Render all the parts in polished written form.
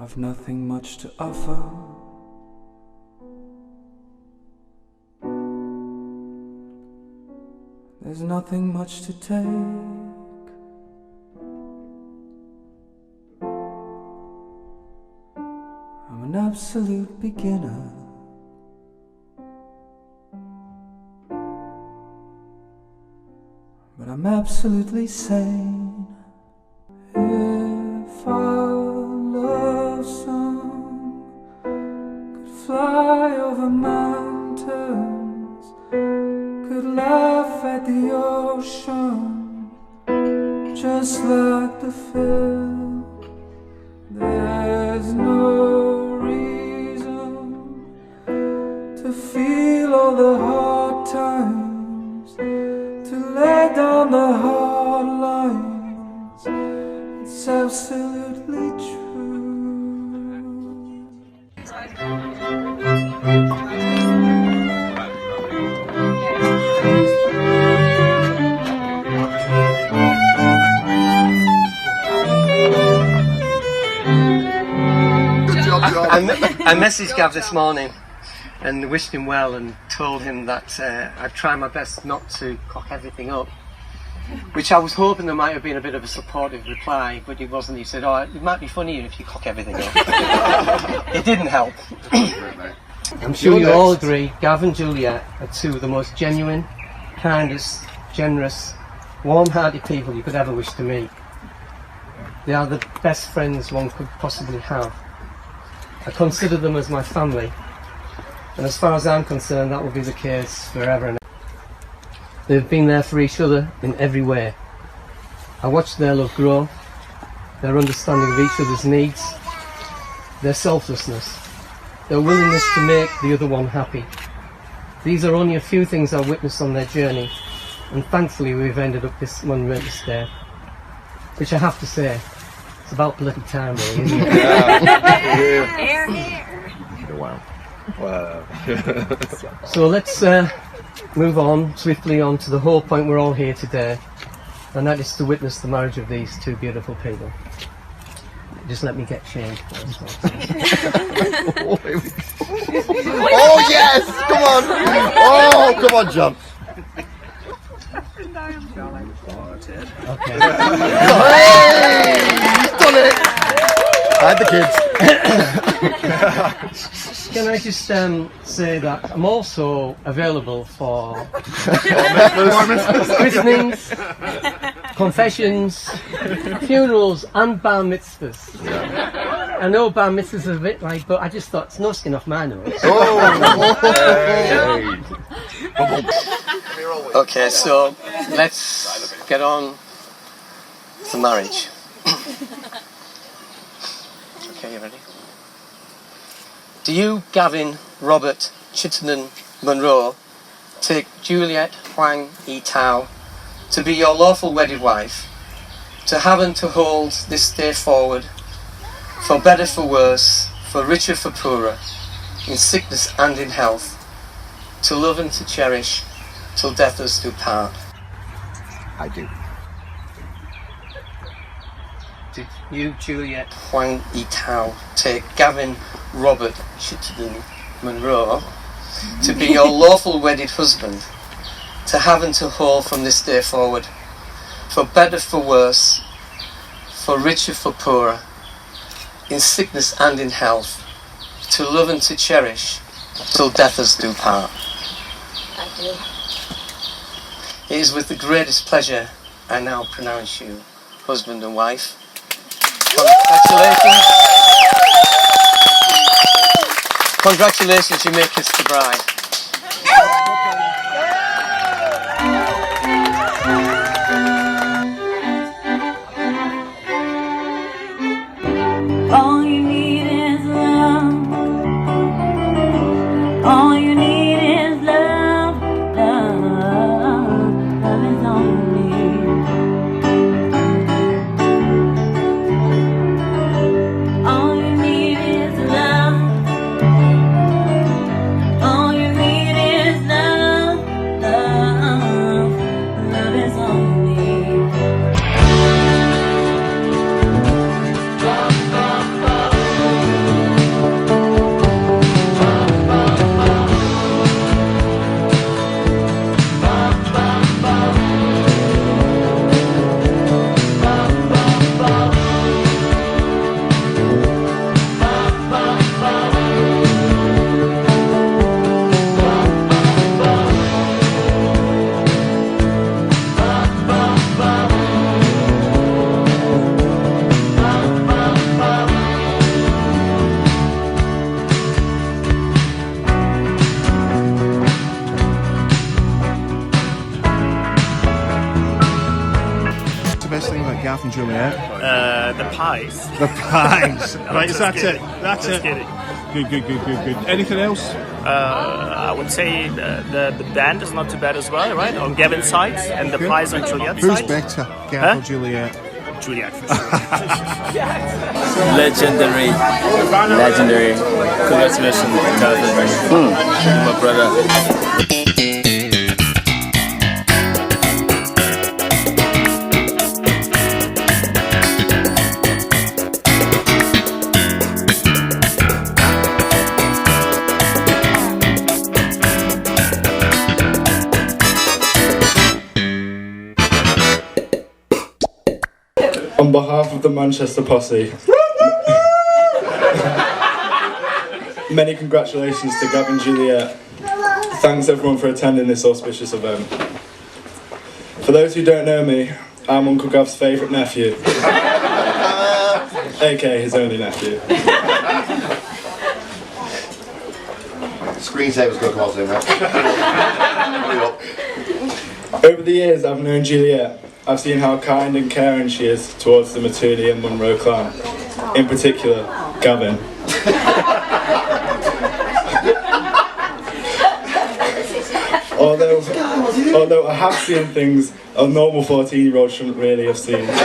I've nothing much to offer. There's nothing much to take. I'm an absolute beginner. But I'm absolutely sane. If our love song could fly over mountains, could laugh at the ocean, just like the film, there's no reason to feel all the hard times, to lay down the hard lines. It's absolutely true. I messaged Gav this morning and wished him well and told him that I'd try my best not to cock everything up, which I was hoping there might have been a bit of a supportive reply, but it wasn't. He said, it might be funnier if you cock everything up. It didn't help. I'm sure you all agree, Gav and Juliet are two of the most genuine, kindest, generous, warm-hearted people you could ever wish to meet. They are the best friends one could possibly have. I consider them as my family, and as far as I'm concerned, that will be the case forever and ever. They've been there for each other in every way. I watched their love grow, their understanding of each other's needs, their selflessness, their willingness to make the other one happy. These are only a few things I've witnessed on their journey, and thankfully we've ended up this momentous day. Which I have to say, it's about bloody time really, isn't it? Hear, hear. Wow. So let's move on swiftly on to the whole point we're all here today, and that is to witness the marriage of these two beautiful people. Just let me get changed first. Oh yes! Come on! Oh, come on, John. Okay. Hey! He's done it! And the kids. Can I just say that I'm also available for christenings, confessions, funerals and bar mitzvahs. I know bar mitzvahs are a bit like, but I just thought it's no skin off my nose. Okay, so let's get on to marriage. Okay, you ready? Do you, Gavin, Robert, Chittenden, Munro, take Juliet Huang Yi Tao to be your lawful wedded wife, to have and to hold this day forward, for better, for worse, for richer, for poorer, in sickness and in health, to love and to cherish, till death us do part? I do. Did you, Juliet Huang Yi Tao, take Gavin, Robert, Chittenden, Munro to be your lawful wedded husband, to have and to hold from this day forward, for better, for worse, for richer, for poorer, in sickness and in health, to love and to cherish, till death us do part? I do. It is with the greatest pleasure I now pronounce you husband and wife. Congratulations. Congratulations, you may kiss the bride. All you need is love. All you need is love. Love is all you need. All you need is love. All you best thing about Gav and Juliet? The pies. The pies. Right, is that kidding. it? That's Just it. kidding. Good. Anything else? I would say the band is not too bad as well, right? On Gavin's side, and the pies on Juliet's Who's side. better, Gav Huh? or Juliet? Juliet, for sure. Legendary. Congratulations, Gavin. My brother. On behalf of the Manchester posse, many congratulations to Gav and Juliet. Thanks everyone for attending this auspicious event. For those who don't know me, I'm Uncle Gav's favourite nephew, aka his only nephew. Screensaver's going to come out soon, mate. Over the years I've known Juliet, I've seen how kind and caring she is towards the MacTaminey and Munro clan, in particular, Gavin. Although I have seen things a normal 14-year-old shouldn't really have seen. Nice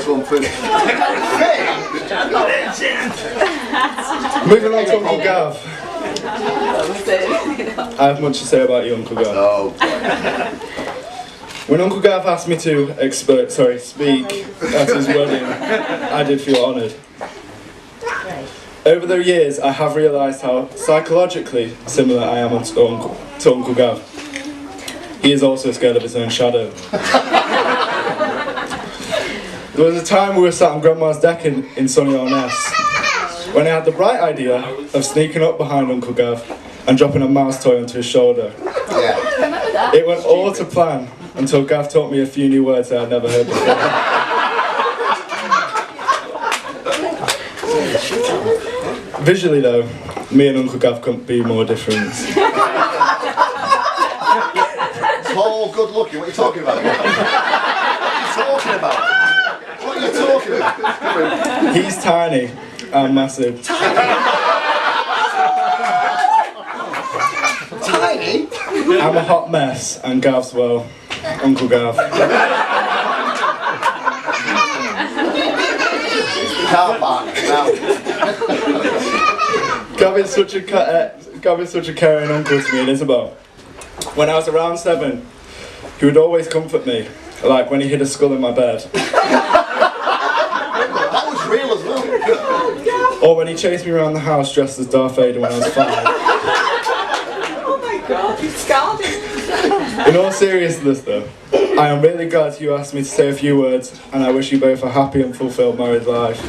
one, Finn. Moving on to Uncle Gav. I have much to say about you, Uncle Gav. Oh. When Uncle Gav asked me to speak at his wedding, I did feel honoured. Over the years, I have realised how psychologically similar I am to Uncle Gav. He is also scared of his own shadow. There was a time we were sat on Grandma's deck in sunny Orness, when I had the bright idea of sneaking up behind Uncle Gav and dropping a mouse toy onto his shoulder. Yeah. It went all to plan until Gav taught me a few new words that I'd never heard before. Visually though, me and Uncle Gav couldn't be more different. Tall, good looking, what are you talking about? What are you talking about? He's tiny and massive. Tiny? I'm a hot mess and Gav's, well, Uncle Gav. Car park, now. Gavin's such a caring uncle to me and Isabel. When I was around 7, he would always comfort me, like when he hid a skull in my bed. That was real as well. Or when he chased me around the house dressed as Darth Vader when I was 5. Oh my god, you scarred him. In all seriousness though, I am really glad you asked me to say a few words and I wish you both a happy and fulfilled married life.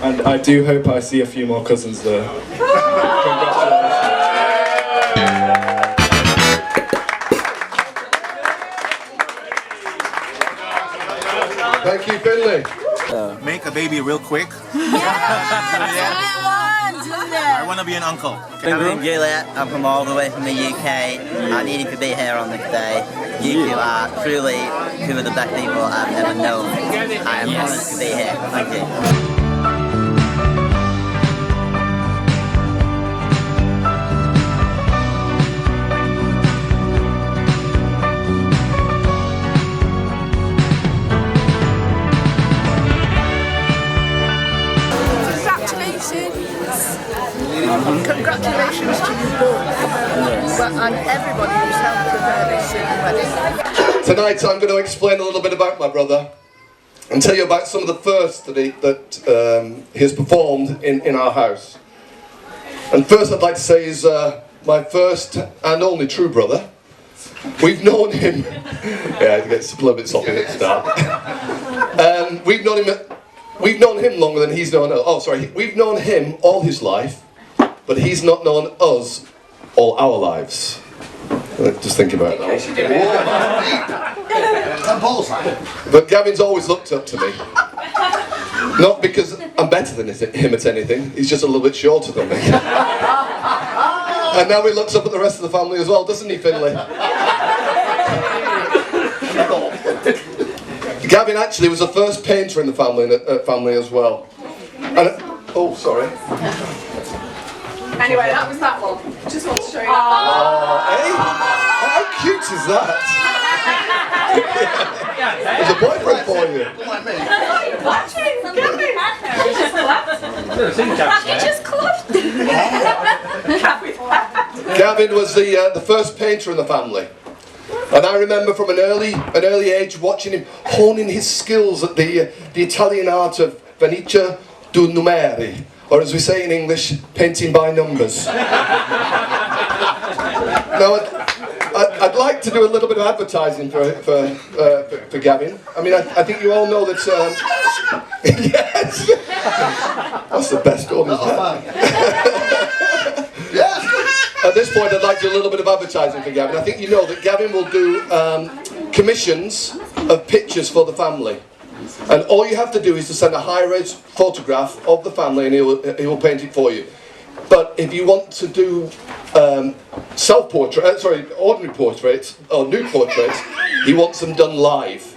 And I do hope I see a few more cousins there. Congratulations. Thank you, Finlay. Make a baby real quick. I want to be an uncle. I'm Juliet. I'm from all the way from the UK. I needed to be here on this day. You two are truly two of the best people I've ever known. I am honoured to be here. Thank you. Congratulations to you both and everybody who's helped prepare this wedding. Tonight I'm going to explain a little bit about my brother and tell you about some of the firsts that he has performed in our house. And first I'd like to say he's my first and only true brother. We've known him... yeah, it gets a little bit soppy at the start. We've known him longer than he's known us. Oh, sorry. We've known him all his life, but he's not known us all our lives. Just think about that. But Gavin's always looked up to me. Not because I'm better than him at anything, he's just a little bit shorter than me. And now he looks up at the rest of the family as well, doesn't he, Finlay? Gavin actually was the first painter in the family as well. And, oh, sorry. Anyway, that was that one. Just want to show you that. Oh, hey? How cute is that? There's a boyfriend for you. Gavin was the first painter in the family. And I remember from an early age watching him honing his skills at the Italian art of Venice do numeri, or as we say in English, painting by numbers. Now, I'd like to do a little bit of advertising for Gavin. I mean, I think you all know that. Yes, that's the best one, isn't it? Yes. At this point, I'd like to do a little bit of advertising for Gavin. I think you know that Gavin will do commissions of pictures for the family. And all you have to do is to send a high-res photograph of the family and he will paint it for you. But if you want to do ordinary portraits, or nude portraits, he wants them done live.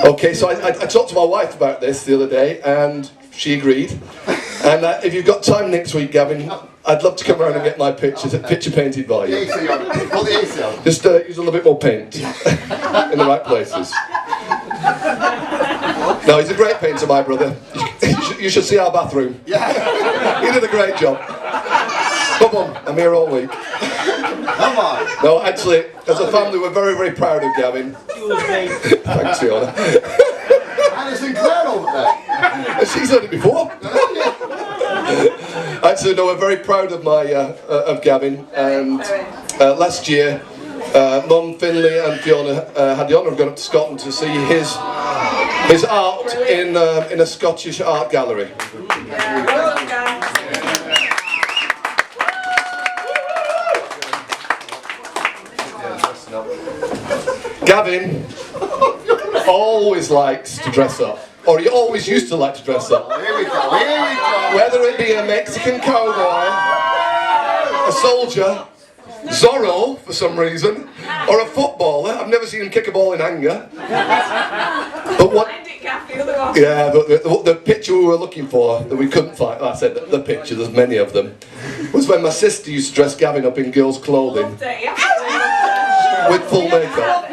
Okay, so I talked to my wife about this the other day and she agreed. And if you've got time next week, Gavin, I'd love to come around and get my pictures picture painted by you. Just use a little bit more paint in the right places. No, he's a great painter, my brother. You should see our bathroom. Yeah. He did a great job. Come on, I'm here all week. Come on. No, actually, as a family, we're very, very proud of Gavin. Thanks, Fiona. And it's Sinclair over there. She's heard it before. Actually, no, we're very proud of of Gavin. And last year, Mum, Finlay, and Fiona had the honour of going up to Scotland to see his art in a Scottish art gallery. Gavin always likes to dress up, or he always used to like to dress up. Here we go, here we go. Whether it be a Mexican cowboy, a soldier, Zorro for some reason, or a footballer. I've never seen him kick a ball in anger. But what? Yeah, the picture we were looking for that we couldn't find. I said the picture. There's many of them. Was when my sister used to dress Gavin up in girls' clothing with full makeup.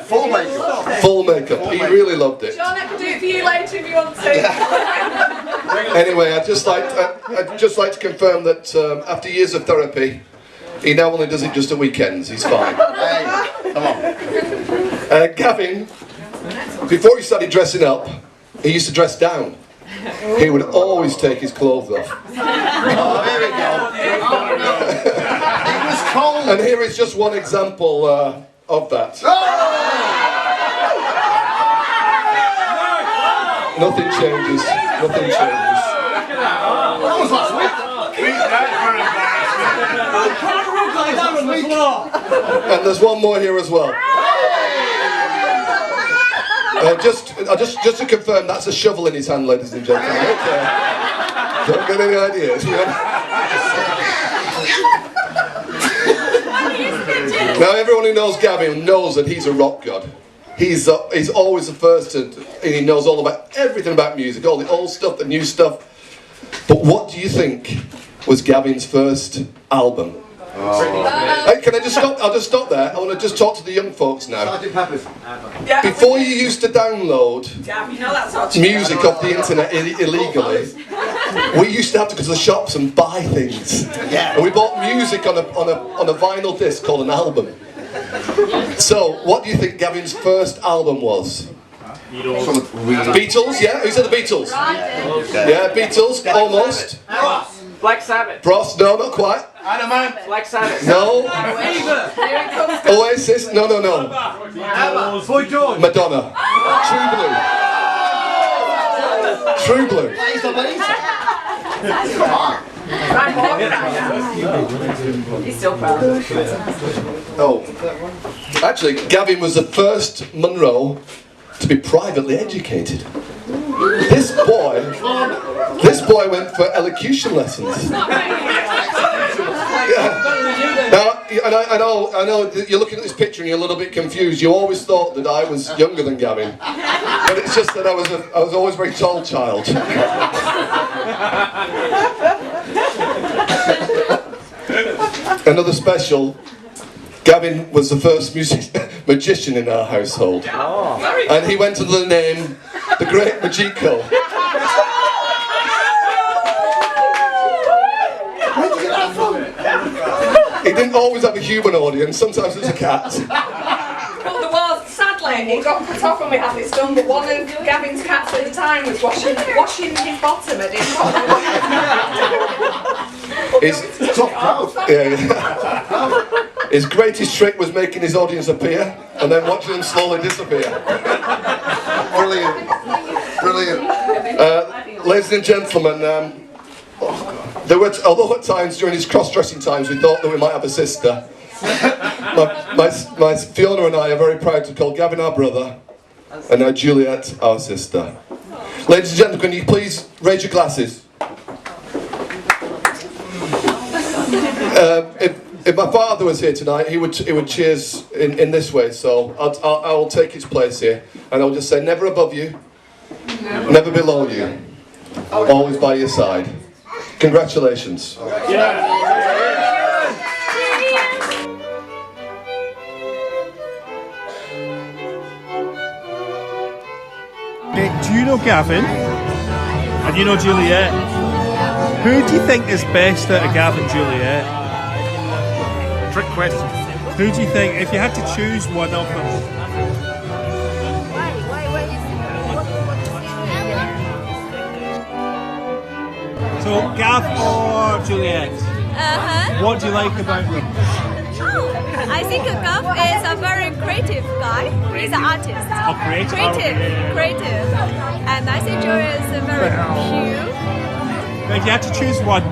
Full makeup. Full makeup. He really loved it. John, I can do it for you later if you want to. Anyway, I'd just like to confirm that after years of therapy, he now only does it just at weekends. He's fine. Hey, come on. Gavin, before he started dressing up, he used to dress down. He would always take his clothes off. Oh, here we go. It was cold. And here is just one example of that. Nothing changes. Nothing changes. That was last week. And there's one more here as well. Just to confirm, that's a shovel in his hand, ladies and gentlemen. Okay. Don't get any ideas. Now, everyone who knows Gavin knows that he's a rock god. He's always the first to, and he knows all about everything about music, all the old stuff, the new stuff. But what do you think was Gavin's first album? Hey, can I just stop? I'll just stop there. I want to just talk to the young folks now. Before you used to download music off the internet illegally, we used to have to go to the shops and buy things. And we bought music on a vinyl disc called an album. So, what do you think Gavin's first album was? Beatles, yeah? Who said the Beatles? Yeah, Beatles, almost. Black Sabbath. Bros, no, not quite. Adamant. Black Sabbath. No. Oasis, no. Boy George. Madonna. True Blue. He's still proud. Oh. Actually, Gavin was the first Munro to be privately educated. This boy went for elocution lessons. Yeah. Now, I know that you're looking at this picture and you're a little bit confused. You always thought that I was younger than Gavin, but it's just that I was always a very tall child. Another special. Gavin was the first magician in our household, and he went under the name the Great Magico. He didn't always have a human audience, sometimes it's a cat. Well, there was, sadly, it got cut off when we had this done, but one of Gavin's cats at the time was washing his bottom at his His greatest trick was making his audience appear and then watching them slowly disappear. Brilliant. Ladies and gentlemen, there were, although at times during his cross-dressing times we thought that we might have a sister, my Fiona and I are very proud to call Gavin our brother and now Juliet our sister. Ladies and gentlemen, can you please raise your glasses? If my father was here tonight, he would cheers in this way, so I'll take his place here and I'll just say never above you, never below you, always by your side. Congratulations. Do you know Gavin? And you know Juliet? Who do you think is best out of Gavin and Juliet? Trick question. Who do you think, if you had to choose one of them? So, Gav or Juliet? What do you like about them? I think Gav is a very creative guy. He's an artist. Oh, Creative. And I think Juliet is very cute. But if you had to choose one.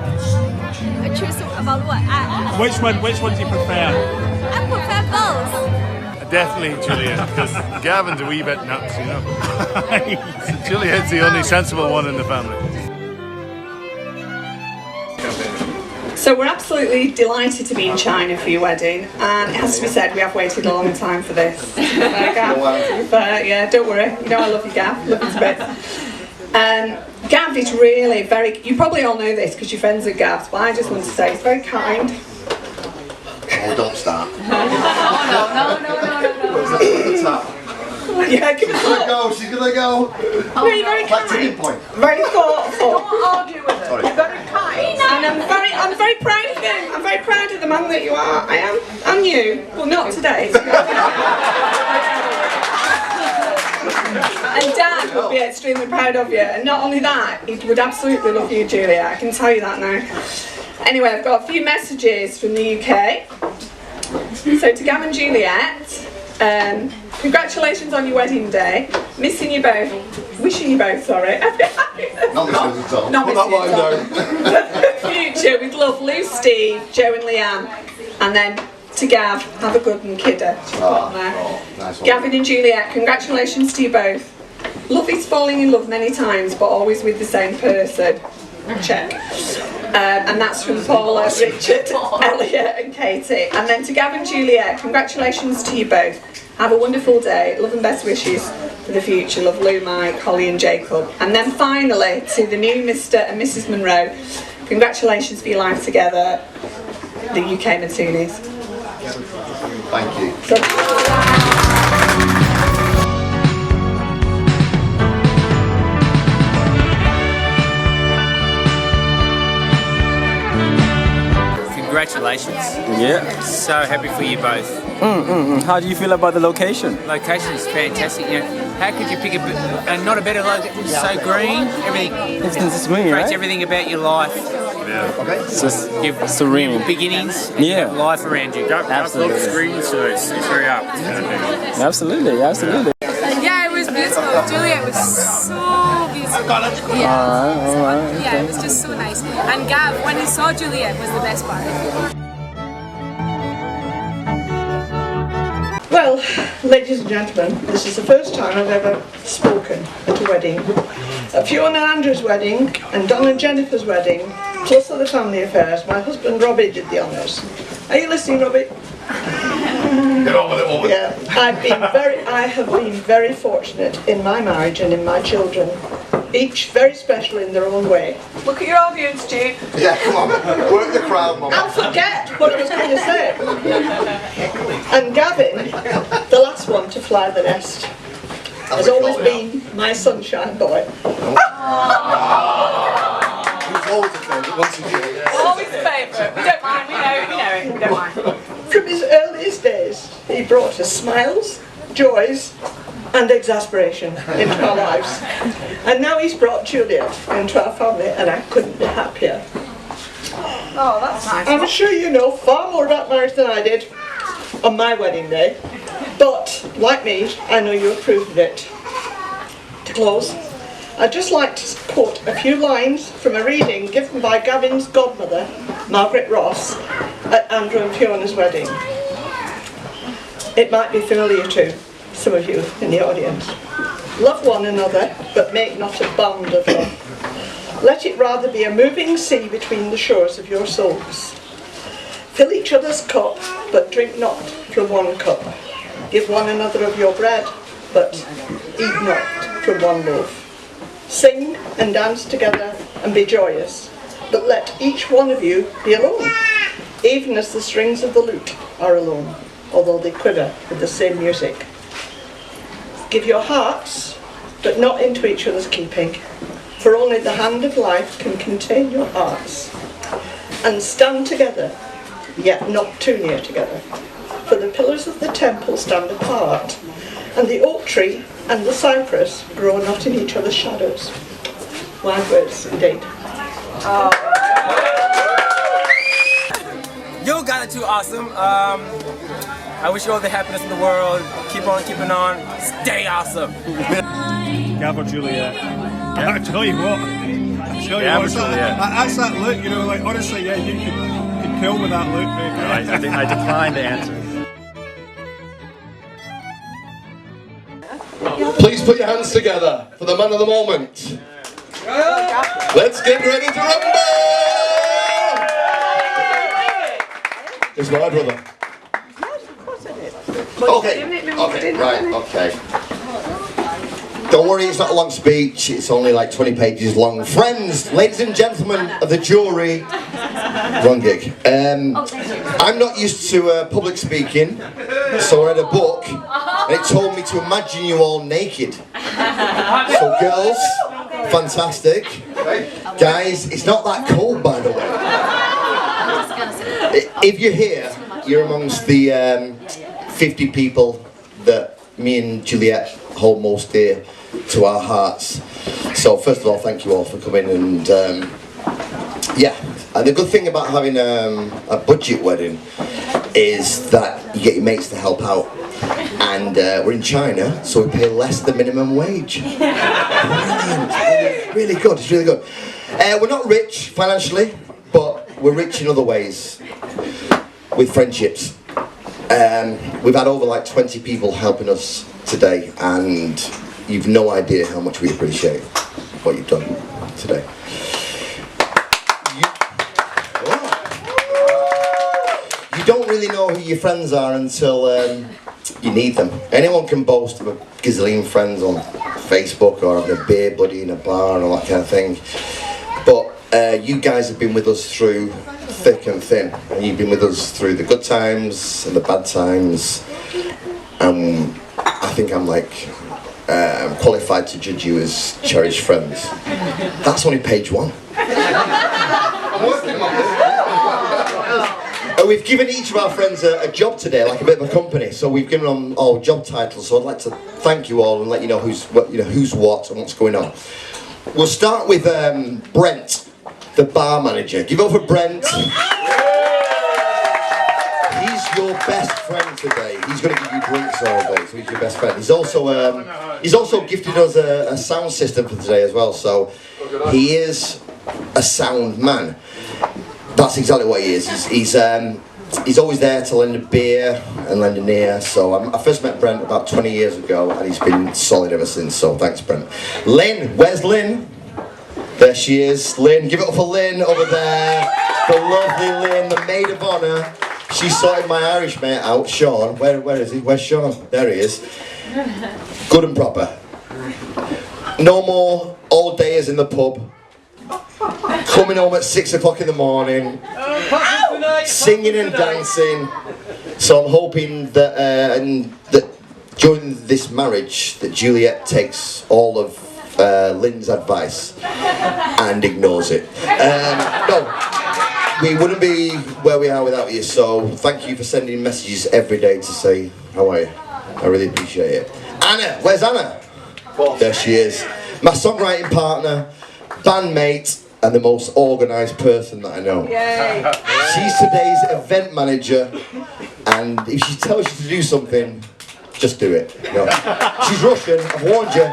Choose about what? Which one do you prefer? I prefer both. Definitely Juliet, because Gavin's a wee bit nuts, you know. So Juliet's the only sensible one in the family. So we're absolutely delighted to be in China for your wedding, and it has to be said we have waited a long time for this. Yeah, don't worry, you know I love you, Gav, love you to bits. Gav is really very, you probably all know this because you're friends with Gav, but I just want to say he's very kind. Oh, don't start. No. Yeah, give it a go. She's gonna go. Very, very kind. Very thoughtful. Don't argue with her. You're very kind. And I'm very proud of him. I'm very proud of the man that you are. I am. And you. Well, not today. And Dad would be extremely proud of you. And not only that, he would absolutely love you, Julia. I can tell you that now. Anyway, I've got a few messages from the UK. So to Gavin and Juliet, congratulations on your wedding day. Missing you both. Wishing you both, sorry. Not missing at all. Not missing at all. Future with love, Lou, Steve, Joe and Leanne. And then to Gav, have a good one, kidder. Nice one. Gavin and Juliet, congratulations to you both. Love is falling in love many times, but always with the same person. Check. And that's from Paula, Richard, Elliot and Katie. And then to Gavin and Juliet, congratulations to you both. Have a wonderful day. Love and best wishes for the future. Love, Lou, Mike, Holly and Jacob. And then finally to the new Mr. and Mrs. Munro, congratulations for your life together, the UK Matunis. Thank you. Congratulations. Yeah. So happy for you both. How do you feel about the location? Location is fantastic. You know, how could you pick not a better location? So green, everything. It's green, creates right? everything about your life. Yeah. Okay. It's just serene. Beginnings. And you have life around you. Absolutely. Screen, so it's very up. Absolutely. Yeah, it was beautiful. Juliet was so beautiful. Yeah. All right. Yeah, it was just so nice. And Gav, when he saw Juliet, was the best part. Well, ladies and gentlemen, this is the first time I've ever spoken at a wedding. At Fiona and Andrew's wedding and Don and Jennifer's wedding, plus other family affairs, my husband Robbie did the honours. Are you listening, Robbie? Get on with it, woman. Yeah, I have been very fortunate in my marriage and in my children, each very special in their own way. Look at your audience, Jude. Yeah, come on, work the crowd, Mum. I'll forget what I was going to say. And Gavin, the last one to fly the nest, has always been my sunshine boy. He's always a favourite, once a year. Always a favourite. We don't mind. We know it. We don't mind. From his earliest days, he brought us smiles, joys, and exasperation into our lives. And now he's brought Juliet into our family, and I couldn't be happier. Oh, that's nice. I'm sure you know far more about marriage than I did on my wedding day, but like me, I know you approve of it. To close, I'd just like to quote a few lines from a reading given by Gavin's godmother, Margaret Ross, at Andrew and Fiona's wedding. It might be familiar to some of you in the audience. Love one another, but make not a bond of love. Let it rather be a moving sea between the shores of your souls. Fill each other's cup, but drink not from one cup. Give one another of your bread, but eat not from one loaf. Sing and dance together and be joyous, but let each one of you be alone, even as the strings of the lute are alone, although they quiver with the same music. Give your hearts, but not into each other's keeping, for only the hand of life can contain your hearts. And stand together, yet not too near together, for the pillars of the temple stand apart, and the oak tree and the cypress grow not in each other's shadows. Wise words indeed. You guys are too awesome. I wish you all the happiness in the world. Keep on keeping on. Stay awesome. Gav or Juliet? I tell you what. That's that look, you know, like honestly, yeah, you could kill with that look, mate. I decline to answer. Please put your hands together for the man of the moment. Let's get ready to rumble! It's my brother. Okay, right. Don't worry, it's not a long speech, it's only like 20 pages long. Friends, ladies and gentlemen of the jury, wrong gig. I'm not used to public speaking, so I read a book and it told me to imagine you all naked. So girls, fantastic. Guys, it's not that cold, by the way. If you're here, you're amongst the 50 people that me and Juliet hold most dear to our hearts. So first of all, thank you all for coming, and yeah, and the good thing about having a budget wedding is that you get your mates to help out, and we're in China, so we pay less than minimum wage. Brilliant, really good, it's really good. We're not rich financially, but we're rich in other ways, with friendships. We've had over like 20 people helping us today, and you've no idea how much we appreciate what you've done today. You don't really know who your friends are until you need them. Anyone can boast of a gazillion friends on Facebook or having a beer buddy in a bar and all that kind of thing, but you guys have been with us through thick and thin, and you've been with us through the good times and the bad times, and I think I'm like qualified to judge you as cherished friends. That's only page 1. I'm working on this. We've given each of our friends a job today, like a bit of a company, so we've given them all job titles, so I'd like to thank you all and let you know who's what and what's going on. We'll start with Brent, the bar manager. Give it up for Brent. He's your best friend today. He's going to give you drinks all day, so he's your best friend. He's also gifted us a sound system for today as well, so he is a sound man. That's exactly what he is. He's always there to lend a beer and lend an ear. So I first met Brent about 20 years ago, and he's been solid ever since. So thanks, Brent. Lynn, where's Lynn? There she is. Lynn, give it up for Lynn over there. The lovely Lynn, the maid of honour. She sorted my Irish mate out, Sean. Where is he? Where's Sean? There he is. Good and proper. No more all dayers in the pub. Coming home at 6 o'clock in the morning. Singing and dancing. So I'm hoping that, that during this marriage, that Juliet takes all of Lynn's advice and ignores it. No, we wouldn't be where we are without you, so thank you for sending messages every day to say, how are you? I really appreciate it. Anna, where's Anna? There she is. My songwriting partner, bandmate, and the most organised person that I know. Yay. She's today's event manager, and if she tells you to do something, just do it. No. She's Russian, I've warned you.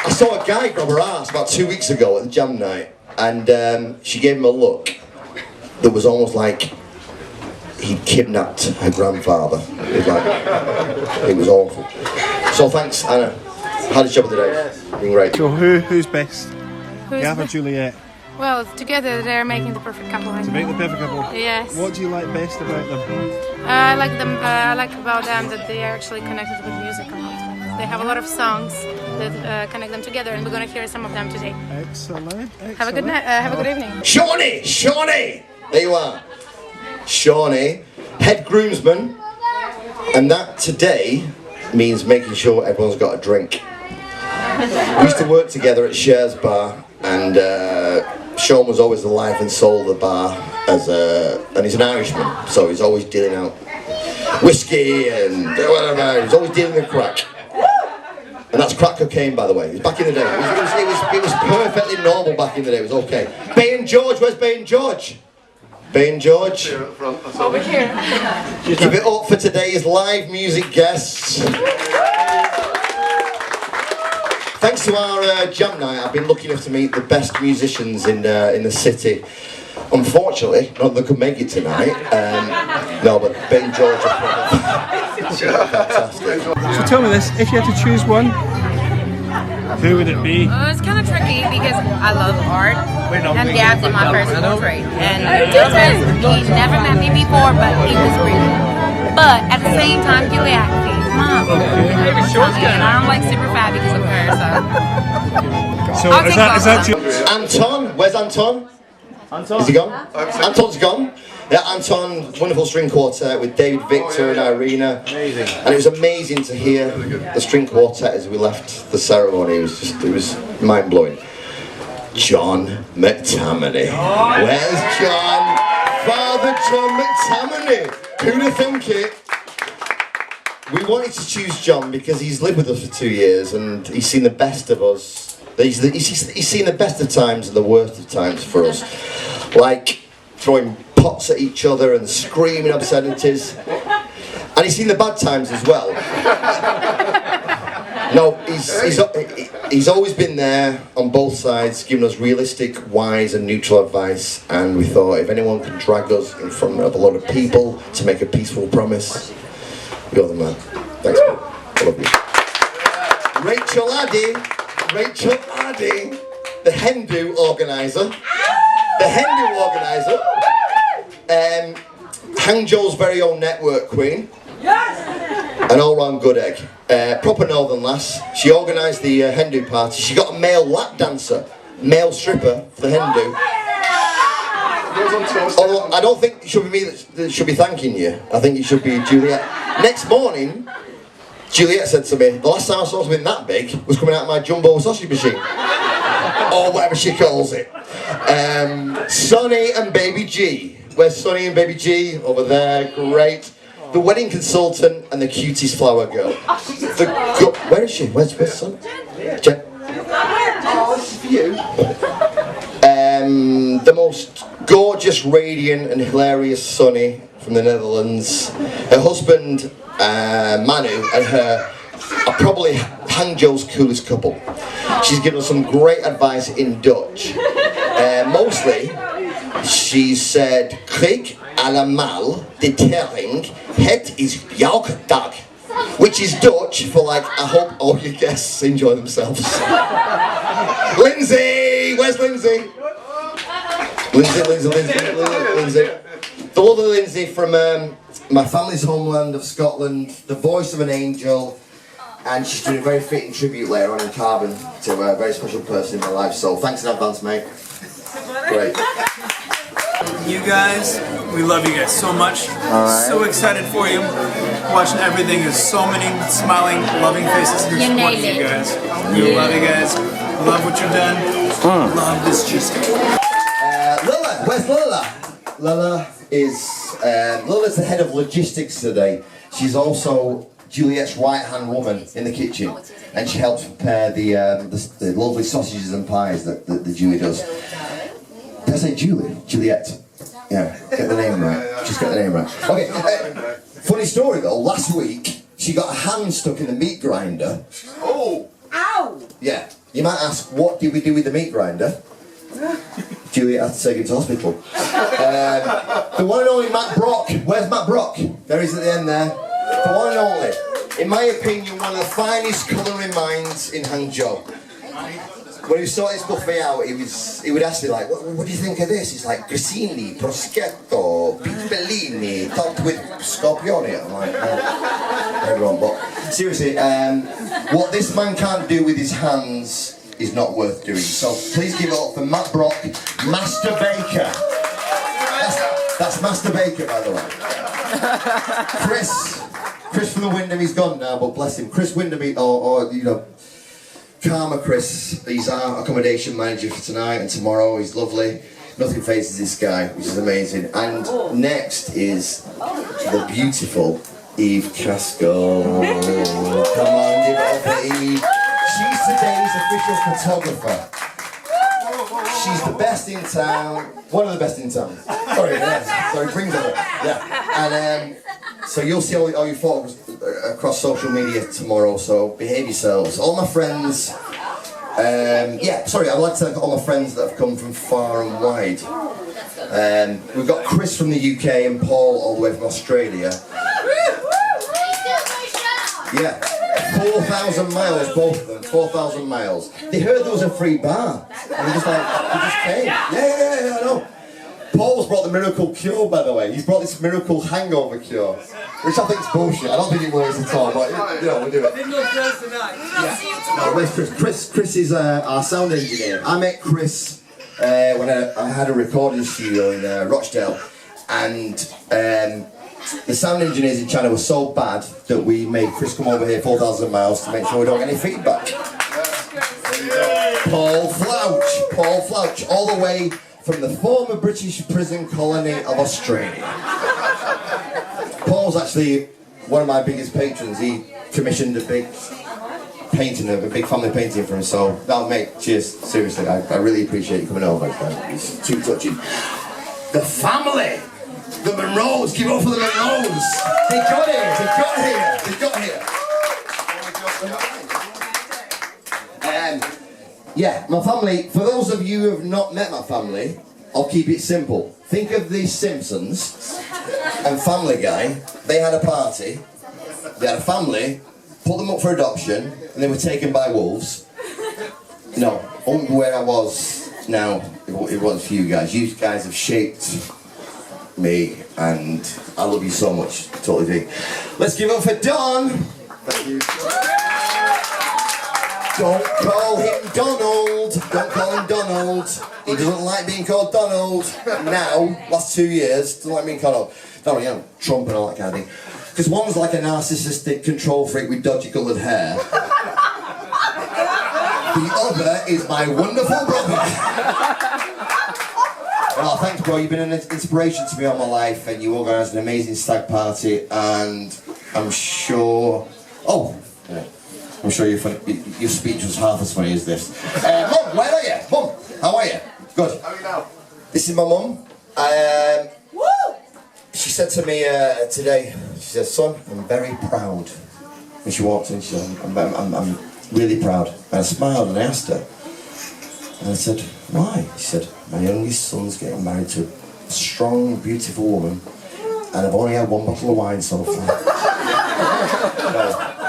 I saw a guy grab her ass about 2 weeks ago at the jam night, and she gave him a look that was almost like he'd kidnapped her grandfather. It was awful. So thanks, Anna. Hardest job of the day. Been great. So who's best? Gav or best? Juliet? Well, together they're making the perfect couple. I To think. make the perfect couple? Yes. What do you like best about them? I like them. I like about them that they are actually connected with music a lot. They have a lot of songs that connect them together, and we're going to hear some of them today. Excellent. Have a good night. Have a good evening. Shawnee! There you are. Shawnee, head groomsman, and that today means making sure everyone's got a drink. We used to work together at Share's Bar, and Sean was always the life and soul of the bar, and he's an Irishman, so he's always dealing out whiskey and whatever, he's always dealing with crack. And that's crack cocaine, by the way. It was back in the day. It was perfectly normal back in the day, it was okay. Bay and George, where's Bay and George? Bay and George. Over here. Give it up for today's live music guests. Thanks to our jam night, I've been lucky enough to meet the best musicians in the city. Unfortunately, none of them could make it tonight. No, but Ben George are fantastic. So tell me this, if you had to choose one, who would it be? It's kind of tricky because I love art, and Gav's in my first portrait. And he never met me before, but he was great. But at the same time, Juliet, he's mom. And I don't like super fat because of her, so. So is that you? Anton, where's Anton? Is he gone? Anton's gone. Yeah, Anton, wonderful string quartet with David Victor and Irina. Amazing. And it was amazing to hear the string quartet as we left the ceremony. It was mind-blowing. John MacTaminey. Where's John? Father John MacTaminey. Who'd have think it? We wanted to choose John because he's lived with us for 2 years and he's seen the best of us. He's seen the best of times and the worst of times for us. Like throwing pots at each other and screaming obscenities. And he's seen the bad times as well. No, he's always been there on both sides, giving us realistic, wise and neutral advice. And we thought if anyone can drag us in front of a lot of people to make a peaceful promise, you're the man. Thanks, man. I love you. Rachel Addy, the Hindu organiser. Hangzhou's very own network queen. An all-round good egg. Proper northern lass. She organised the Hindu party. She got a male lap dancer, male stripper for the Hindu. Although I don't think it should be me that should be thanking you. I think it should be Juliet. Next morning, Juliet said to me, the last time I saw something that big was coming out of my jumbo sausage machine. Or whatever she calls it. Sonny and Baby G. Where's Sonny and Baby G? Over there, great. The wedding consultant and the cutest flower girl. Where is she? Where's Son? Jen? Oh, this is for you. The most gorgeous, radiant and hilarious Sonny from the Netherlands. Her husband, Manu, and her are probably Hangzhou's coolest couple. She's given us some great advice in Dutch. Mostly, she said, Krik allemaal de tering, het is jouw dag. Which is Dutch for like, I hope all your guests enjoy themselves. Lindsay! Where's Lindsay? Lindsay. The lovely Lindsay from my family's homeland of Scotland, the voice of an angel, and she's doing a very fitting tribute later on in Carbon to a very special person in my life, so thanks in advance, mate. Great. You guys, we love you guys so much. So excited for you. Watching everything, there's so many smiling, loving faces here supporting you guys. We love you guys. Love what you've done. Love this cheesecake. Lila, where's Lila? Lila is Lila's the head of logistics today. She's also Juliet's right-hand woman in the kitchen, and she helps prepare the lovely sausages and pies that Julie does. Did I say Julie? Juliet. Yeah, get the name right. Just get the name right. Okay, funny story though, last week she got a hand stuck in the meat grinder. Oh! Ow! Yeah, you might ask, what did we do with the meat grinder? Juliet had to take him to hospital. The one and only Matt Brock. Where's Matt Brock? There he is at the end there. The one and only. In my opinion, one of the finest colouring minds in Hangzhou. When he sorted this buffet out, he would ask me like, what do you think of this? He's like, grissini, prosciutto, pizzellini, topped with scorpione. I'm like, everyone. But seriously, what this man can't do with his hands is not worth doing. So please give it up for Matt Brock, Master Baker. That's Master Baker, by the way. Chris from the Wyndham, he's gone now, but bless him. Chris Wyndham, or you know, Karma Chris, he's our accommodation manager for tonight and tomorrow. He's lovely. Nothing faces this guy, which is amazing. And next is the beautiful Eve Casco. Come on, give it up for Eve. She's today's official photographer. She's the best in town. One of the best in town. Sorry, yeah. Sorry, brings her. Yeah. And so you'll see all your photos across social media tomorrow, so behave yourselves. All my friends, yeah, sorry, I'd like to thank all my friends that have come from far and wide. We've got Chris from the UK and Paul all the way from Australia. Yeah, 4,000 miles, both of them, 4,000 miles. They heard there was a free bar, and they just came. Yeah, I know. Paul's brought the miracle cure, by the way. He's brought this miracle hangover cure, which I think is bullshit. I don't think it works at all, but you know, we'll do it. No, where's Chris? Chris is our sound engineer. I met Chris when I had a recording studio in Rochdale, and the sound engineers in China were so bad that we made Chris come over here 4,000 miles to make sure we don't get any feedback. Paul Flouch, all the way from the former British prison colony of Australia. Paul's actually one of my biggest patrons. He commissioned a big painting, a big family painting for him. So, no, mate, cheers. Seriously, I really appreciate you coming over. It's too touching. The family, the Munros, give it up for the Munros. They got here. Yeah, my family, for those of you who have not met my family, I'll keep it simple. Think of the Simpsons and Family Guy. They had a party, they had a family, put them up for adoption, and they were taken by wolves. No, where I was now, it wasn't for you guys. You guys have shaped me, and I love you so much, totally do. Let's give it up for Don. Thank you. Don't call him Donald. Don't call him Donald. He doesn't like being called Donald. Now, last 2 years, doesn't like being called Donald. You know, Trump and all that kind of thing. Because one's like a narcissistic control freak with dodgy coloured hair. The other is my wonderful brother. Well, thanks, bro. You've been an inspiration to me all my life, and you organised an amazing stag party, and I'm sure. Oh. Yeah. I'm sure your speech was half as funny as this. Mum, where are you? Mum, how are you? Good. How are you now? This is my mum. She said to me today, she said, son, I'm very proud. When she walked in, she said, I'm really proud. And I smiled and I asked her. And I said, why? She said, my youngest son's getting married to a strong, beautiful woman, and I've only had one bottle of wine so far.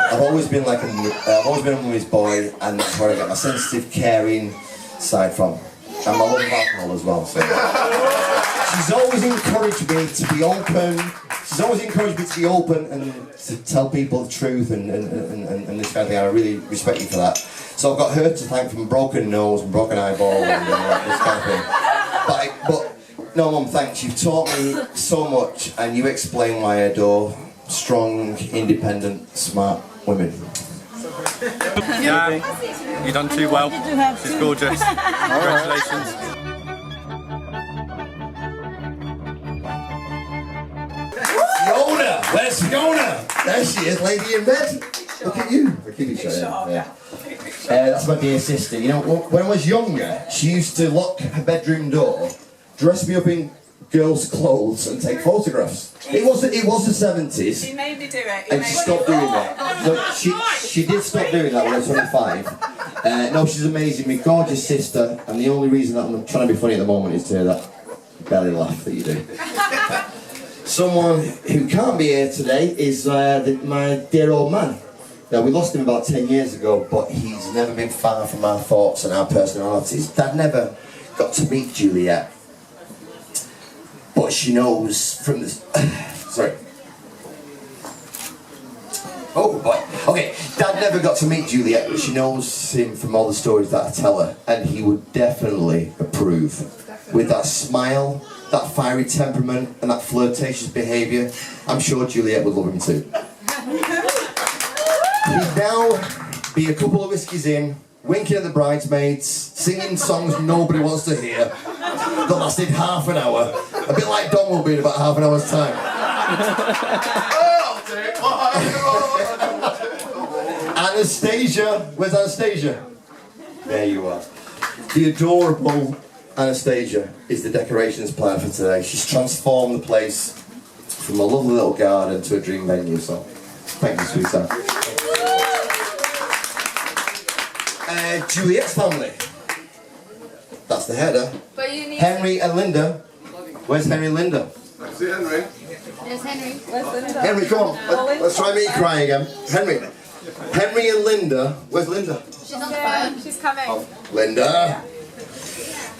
I've always been a mummy's boy, and that's where I get my sensitive, caring side from, and my love of alcohol as well. So. She's always encouraged me to be open. She's always encouraged me to be open and to tell people the truth and this kind of thing. I really respect you for that. So I've got her to thank for my broken nose and broken eyeball and this kind of thing. But no, Mum, thanks. You've taught me so much, and you explain why I adore strong, independent, smart women. Yeah, you've done too well. She's gorgeous. Congratulations. Fiona! Where's Fiona? There she is, lady in red. Look at you. Look at each other. Yeah. That's my dear sister. You know, when I was younger, she used to lock her bedroom door, dress me up in girls' clothes, and take photographs. It was the 70s. She made me do it. And she stopped doing that. No, she did stop doing that when I was 25. No, she's amazing. My gorgeous sister. And the only reason that I'm trying to be funny at the moment is to hear that belly laugh that you do. Someone who can't be here today is my dear old man. Now, we lost him about 10 years ago, but he's never been far from our thoughts and our personalities. Dad never got to meet Juliet, but she knows from the... sorry. Oh, boy. Okay, Dad never got to meet Juliet, but she knows him from all the stories that I tell her, and he would definitely approve. With that smile, that fiery temperament, and that flirtatious behaviour, I'm sure Juliet would love him too. He'd now be a couple of whiskies in, winking at the bridesmaids, singing songs nobody wants to hear, that lasted half an hour, a bit like Don will be in about half an hour's time. Anastasia, where's Anastasia? There you are. The adorable Anastasia is the decorations planner for today. She's transformed the place from a lovely little garden to a dream venue, so thank you, sweetheart. Juliet's family. That's the header. Henry and Linda. Where's Henry and Linda? That's it, Henry. There's Henry. Where's Linda? Henry, come on. Let's try me crying again. Henry. Henry and Linda. Where's Linda? She's on the phone. She's coming. Oh, Linda.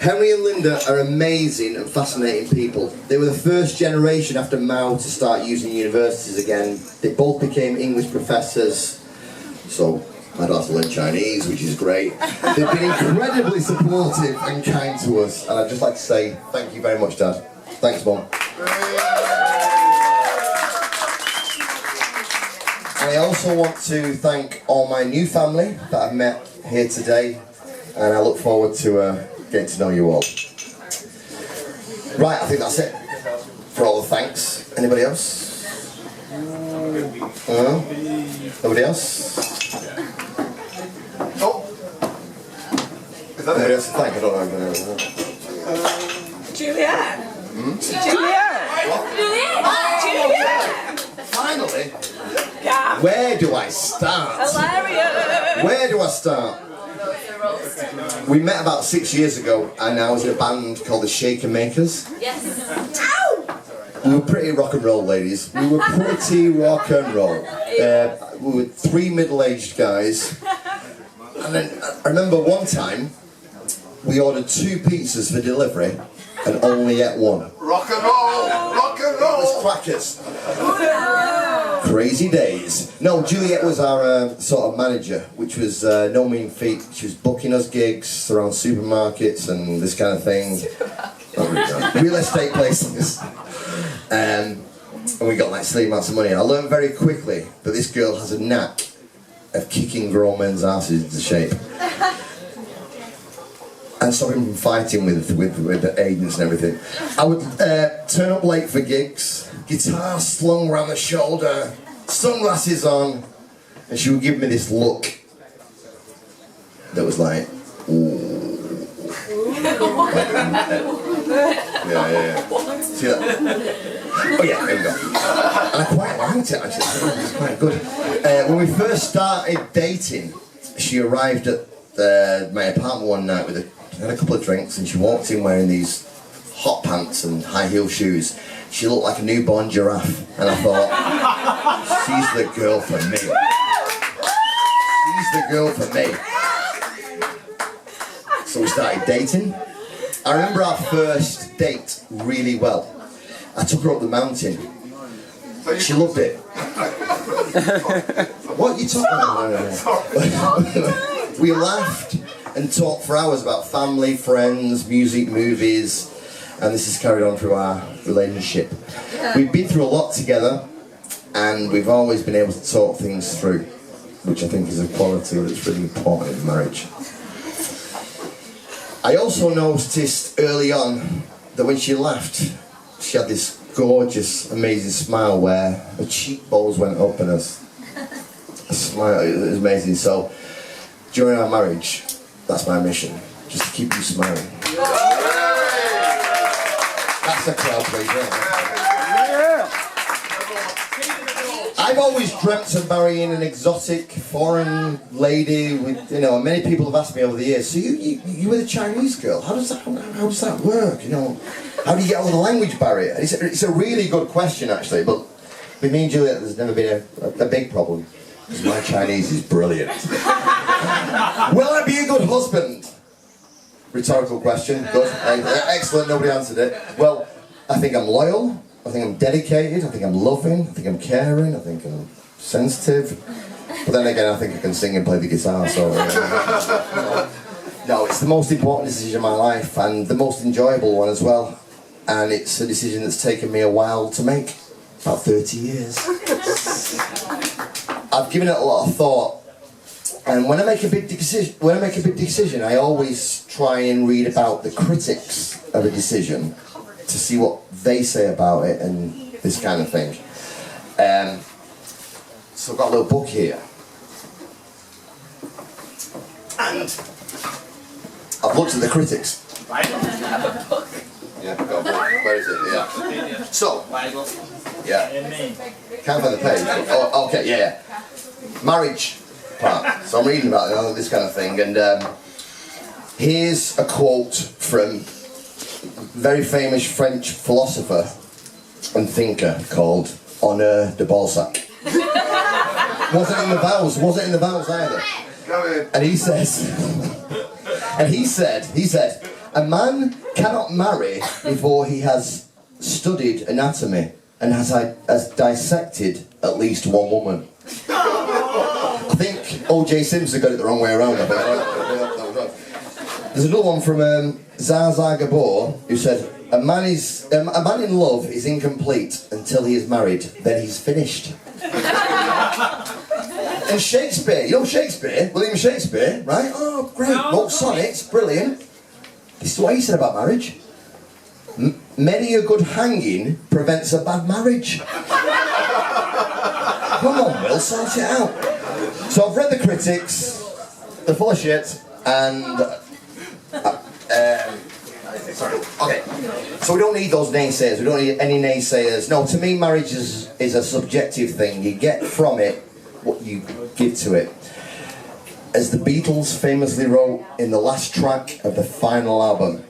Henry and Linda are amazing and fascinating people. They were the first generation after Mao to start using universities again. They both became English professors. So my daughter learned Chinese, which is great. They've been incredibly supportive and kind to us, and I'd just like to say thank you very much, Dad. Thanks, Mum. I also want to thank all my new family that I've met here today, and I look forward to getting to know you all. Right, I think that's it for all the thanks. Anybody else? Nobody else? Nobody else to thank? I don't know. Juliet. Juliet. Finally. Yeah. Where do I start? Hilarious. Where do I start? We met about 6 years ago, and I was in a band called the Shaker Makers. Yes. We were pretty rock and roll, ladies. We were pretty rock and roll. We were 3 middle-aged guys. And then I remember one time, we ordered 2 pizzas for delivery and only ate 1. Rock and roll! Rock and roll! It was crackers. Crazy days. No, Juliet was our sort of manager, which was no mean feat. She was booking us gigs around supermarkets and this kind of thing. Real estate places. And we got like silly amounts of money. And I learned very quickly that this girl has a knack of kicking grown men's asses into shape. And stopping from fighting with the agents and everything. I would turn up late for gigs, guitar slung around the shoulder, sunglasses on, and she would give me this look that was like, ooh. Yeah. See that? Oh yeah, there we go. And I quite liked it actually, it was quite good. When we first started dating, she arrived at my apartment one night with had a couple of drinks, and she walked in wearing these hot pants and high heel shoes. She looked like a newborn giraffe, and I thought, she's the girl for me. She's the girl for me. So we started dating. I remember our first date really well. I took her up the mountain. She loved it. What are you talking about? We laughed and talked for hours about family, friends, music, movies, and this has carried on through our relationship. We've been through a lot together, and we've always been able to talk things through, which I think is a quality that's really important in marriage. I also noticed early on that when she laughed, she had this gorgeous, amazing smile where her cheekbones went up and her smile, it was amazing. So during our marriage, that's my mission, just to keep you smiling. That's a crowd please, yeah. I've always dreamt of marrying an exotic foreign lady with, you know, many people have asked me over the years, so you were a Chinese girl, how does that work, you know? How do you get over the language barrier? It's a really good question actually, but with me and Juliet there's never been a big problem, because my Chinese is brilliant. Will I be a good husband? Rhetorical question, good, excellent, nobody answered it. Well, I think I'm loyal, I think I'm dedicated, I think I'm loving, I think I'm caring, I think I'm sensitive. But then again, I think I can sing and play the guitar, so... No, it's the most important decision of my life, and the most enjoyable one as well. And it's a decision that's taken me a while to make, about 30 years. I've given it a lot of thought, and when I make a big decision, I always try and read about the critics of a decision to see what they say about it and this kind of thing. So I've got a little book here, and I've looked at the critics. I have a book. Yeah, got a book. Where is it? Yeah. So, yeah. Can't find the page. Oh, okay, yeah. Marriage part. So I'm reading about this kind of thing, and here's a quote from a very famous French philosopher and thinker called Honoré de Balzac. Wasn't in the vows either. And he says, he said, a man cannot marry before he has studied anatomy and has dissected at least one woman. I think O.J. Simpson got it the wrong way around. There's another one from Zaza Gabor who said, a man in love is incomplete until he is married, then he's finished. And Shakespeare, you know Shakespeare, William Shakespeare, right? Oh, great, wrote sonnets, brilliant. This is what he said about marriage. Many a good hanging prevents a bad marriage. Come on, Will, sort it out. So I've read the critics, they're full of shit, and... sorry, okay. So we don't need those naysayers, we don't need any naysayers. No, to me marriage is a subjective thing. You get from it what you give to it. As the Beatles famously wrote in the last track of the final album,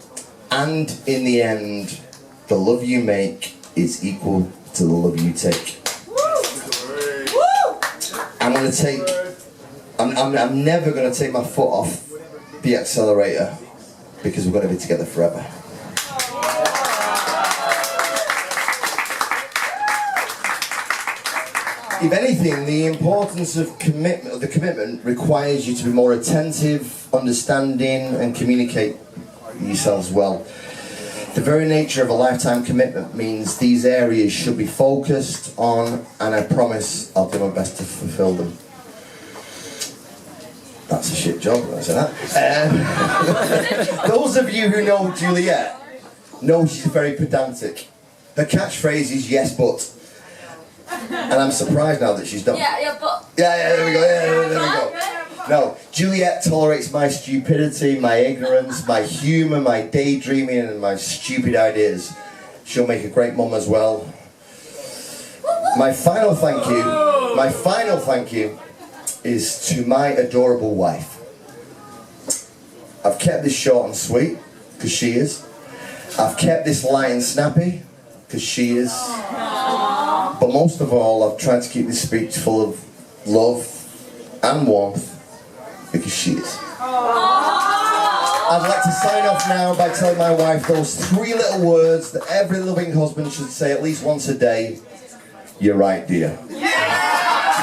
and in the end, the love you make is equal to the love you take. I'm never going to take my foot off the accelerator, because we're going to be together forever. If anything, the importance of the commitment requires you to be more attentive, understanding, and communicate yourselves well. The very nature of a lifetime commitment means these areas should be focused on, and I promise I'll do my best to fulfill them. That's a shit job, I say that. Those of you who know Juliet know she's very pedantic. Her catchphrase is yes but. And I'm surprised now that she's done. Yeah, but. Yeah, there we go, there we go. No, Juliet tolerates my stupidity, my ignorance, my humour, my daydreaming and my stupid ideas. She'll make a great mum as well. My final thank you is to my adorable wife. I've kept this short and sweet, because she is. I've kept this light and snappy, because she is. But most of all, I've tried to keep this speech full of love and warmth, because she is. I'd like to sign off now by telling my wife those 3 little words that every loving husband should say at least once a day. You're right, dear.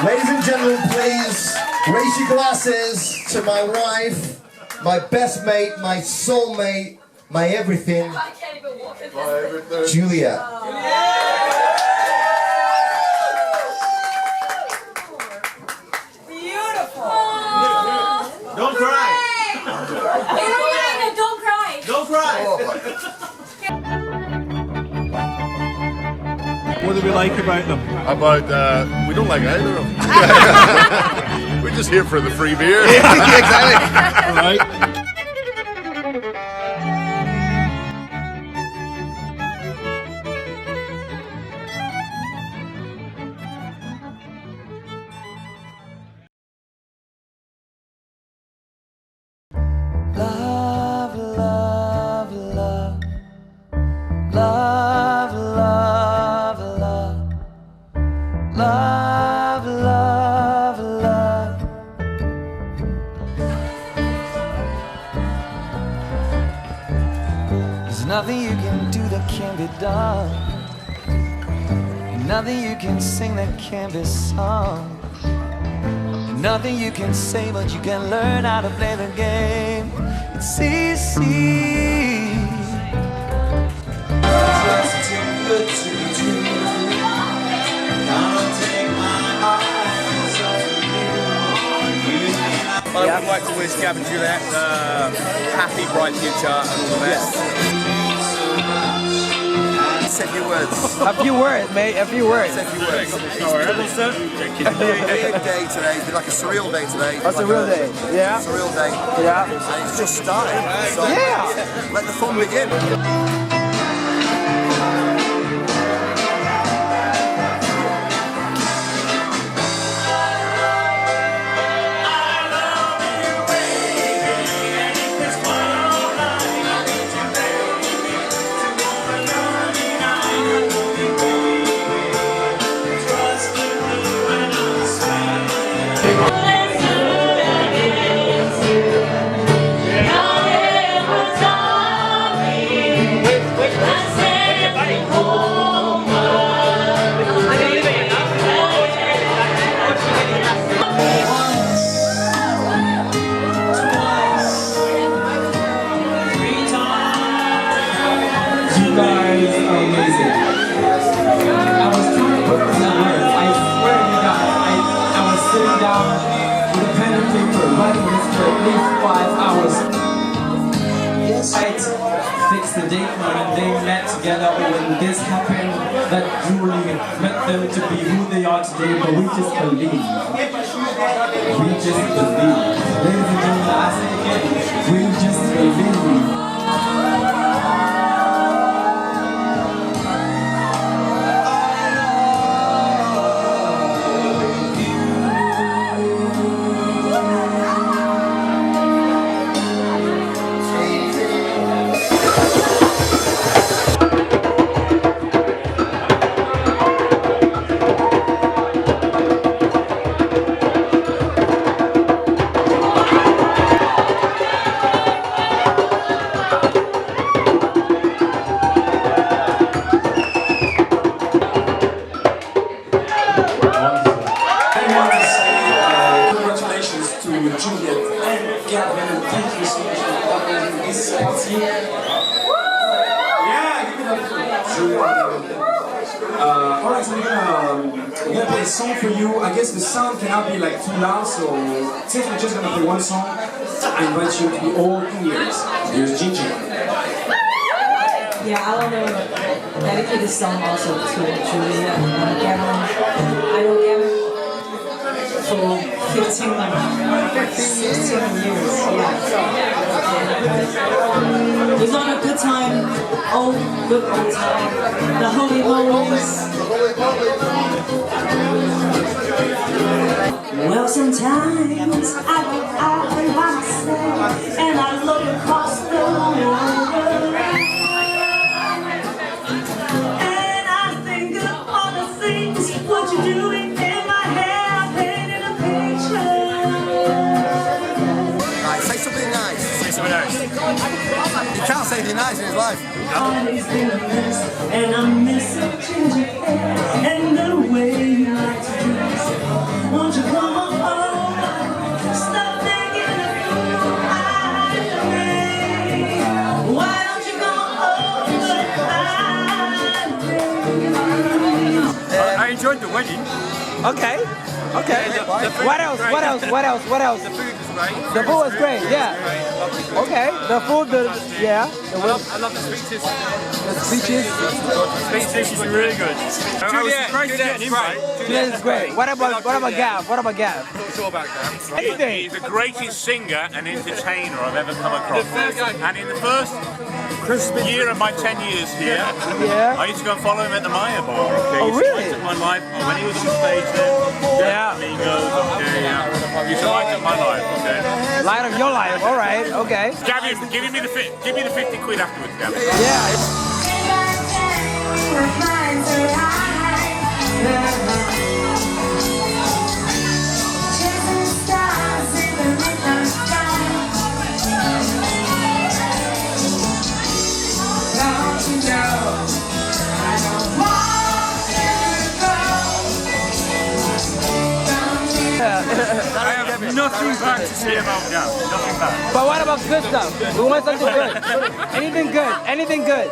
Ladies and gentlemen, please raise your glasses to my wife, my best mate, my soulmate, my everything, Juliet. Don't cry. Don't cry. Don't cry. What do we like about them? We don't like either of them. We're just here for the free beer. Exactly. All right. Love, love, love. Love, love, love. Love, love, love. There's nothing you can do that can't be done. Nothing you can sing that can't be sung. Nothing you can say, but you can learn how to play the game. It's easy. Just too good to be true. Can't take my eyes off I would like to wish Gavin and Juliet a happy, bright future and all the best. Say a few words. A few words, mate. A few words. Say a few words. It's been a weird day today. It's been like a surreal day today. That's a real day. Yeah. Surreal day. Yeah. And it's just started. So Yeah. let the fun begin. Fix the date when they met together, when this happened, that Julie met them to be who they are today, but we just believe. We just believe. Ladies and gentlemen, I say again, we just believe. Alright, so we're gonna play a song for you. I guess the sound cannot be like too loud, so since we're just gonna play one song, I invite you to be all ears. Here's Gigi. Yeah, I want to dedicate this song also to Julia and Gavin. I know Gavin for 15 years. Yeah. He's on a good time, all good old time. The holy moments. Well, sometimes I go out by myself and I look across the world. And I think of all the things what you're doing in my head. I painted a picture. Right, say something nice. Say something nice. anything nice in his life. And I miss your ginger hair and the way you like to dress. Won't you come on over? Stop making a fool out of me. Why don't you come over? I enjoyed the wedding. Okay. Okay. What else? What else? What else? What else? The food was great. The food was great. Yeah. Okay. The food. Yeah. I love the speeches. The speeches. The speeches were really good. Juliet is great. What about Gav? What about Gav? Not sure about that. Anything. He's the greatest singer and entertainer I've ever come across. And in the first year of my 10 years here, I used to go and follow him at the Maya bar. Okay? Oh, really? He used to light up my life when he was on stage there. Yeah. Amigos, okay, yeah. He used to light up my life, okay. Light up your life. All right. Okay. Gavin, give me the 50 quid afterwards, Gavin. Yeah. I have nothing bad to say about Gav. Nothing bad. But what about good stuff? We want something good. Anything good? Anything good?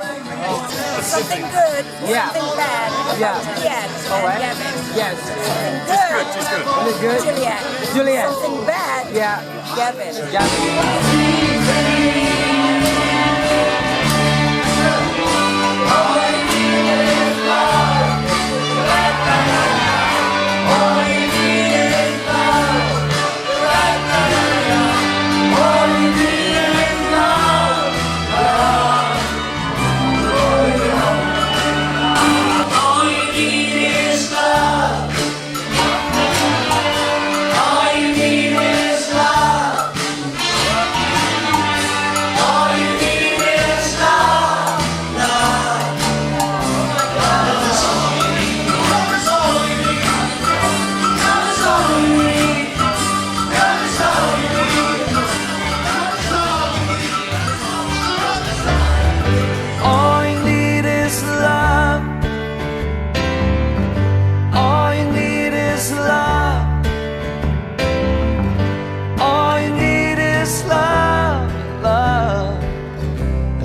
Something good, Yeah. something bad. Yeah. Juliet All right. and Gavin. Yes. Something good. Just good. Something good? Juliet. Juliet. Something bad. Yeah. Gavin.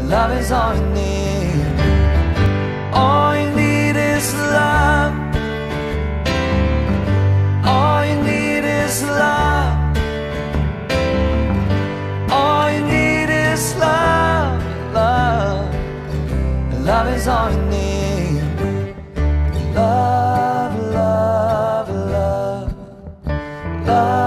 Love is all you need. All you need is love. All you need is love. All you need is love. Love. Love is all you need. Love, love, love, love.